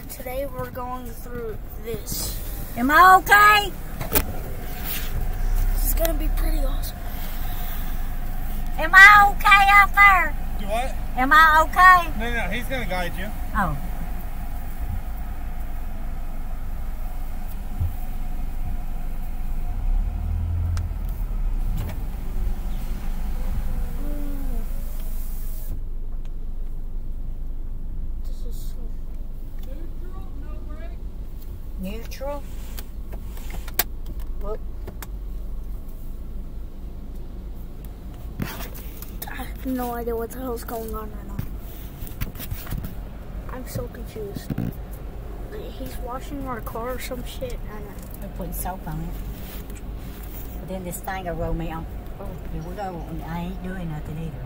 today we're going through this. Am I okay? This is gonna be pretty awesome. Am I okay out there? Do what? Am I okay? No, he's gonna guide you. Oh. This is so... Neutral, no brake. Neutral? Whoop. I have no idea what the hell's going on right now. I'm so confused. Like, he's washing our car or some shit. I don't know. We're putting soap on it. But then this thing will roll me on. Oh, here we go. I ain't doing nothing either.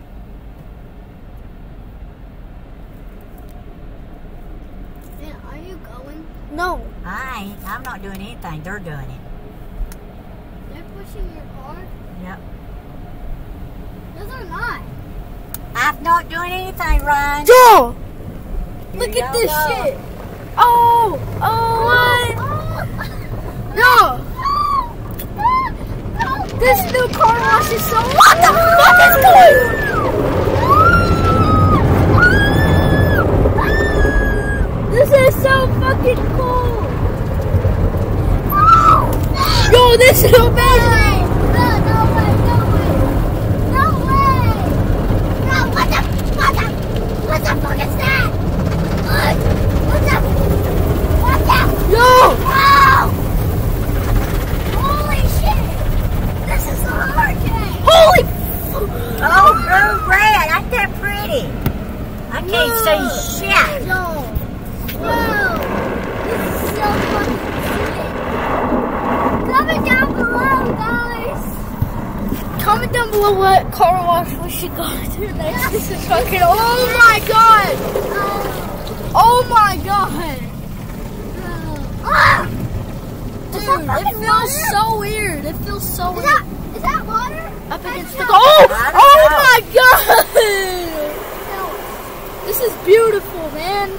Yeah, are you going? No. I ain't. I'm not doing anything. They're doing it. They're pushing your car? Yep. No, they're not. I'm not doing anything, Ryan. Joe! Here Look you at this go. shit! Oh! What? No! This new car wash is so... What the fuck is going on? This is so fucking cool! Yo, this is amazing! No way! No, what the fuck is that? What the? Yo! Wow! Holy shit! This is so hurricane! Holy... Oh, blue red. Ain't that pretty? I can't see shit. No! Wow! This is so fucking sick! Comment down below, guys! Comment down below what car wash we should go to next. This is fucking... Oh my god! Oh my god! Dude, it feels so weird. It feels so weird. Is that water? Up against the... Oh! Oh my god! This is beautiful, man.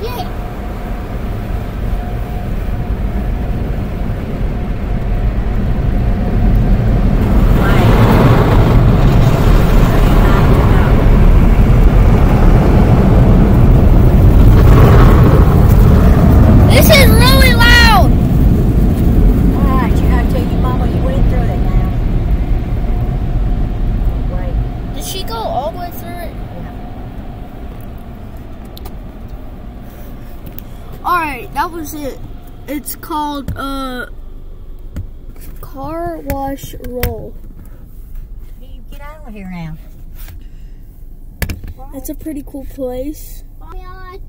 Yeah. This is really loud! Alright, you gotta tell your mama you went through it now. Wait. Did she go all the way through it? Yeah. Alright, that was it. It's called, car wash roll. You get over here now. It's a pretty cool place. Follow me on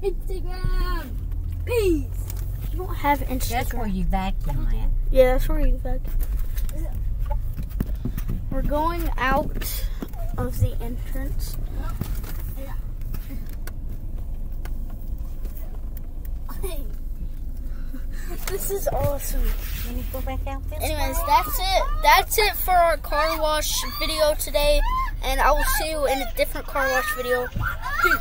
Instagram. Peace. You don't have Instagram. That's where you vacuum at. Yeah, that's where you vacuum. We're going out of the entrance. This is awesome. Let me go back out this Anyways, way. that's it. That's it for our car wash video today. And I will see you in a different car wash video. Peace.